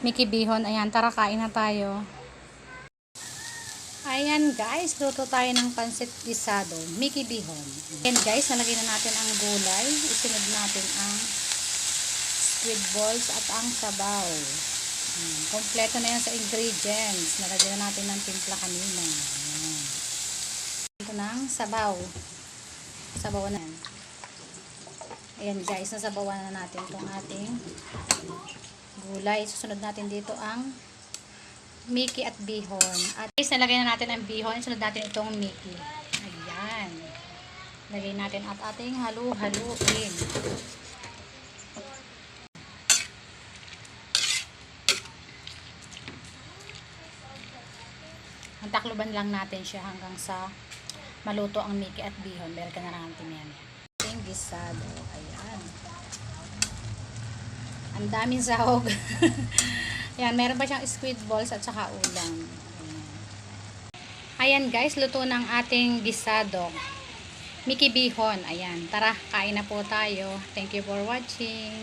Mickey Bihon. Ayan, tara kain na tayo. Ayan guys, luto tayo ng pansit gisado, Mickey Bihon. Ayan guys, nalagay na natin ang gulay. Isunod natin ang squid balls at ang sabaw. Kompleto na yan sa ingredients. Nalagay na natin ng timpla kanina. Ayan. Ito ng sabaw. Sabaw na yan. Ayan guys, nasabawan na natin itong ating gulay. Susunod natin dito ang Mickey at bihon. At guys, nalagay na natin ang bihon. Sunod natin itong Mickey. Ayan. Lagay natin at ating halu-haluin. Takluban lang natin siya hanggang sa maluto ang Mickey at bihon. Meron ka na lang natin yan. Ating gisado. Ayan. Ang daming sahog. Ayan, meron pa siyang squid balls at saka ulam. Ayan guys, luto ng ating gisado. Mickey Bihon. Ayan, tara, kain na po tayo. Thank you for watching.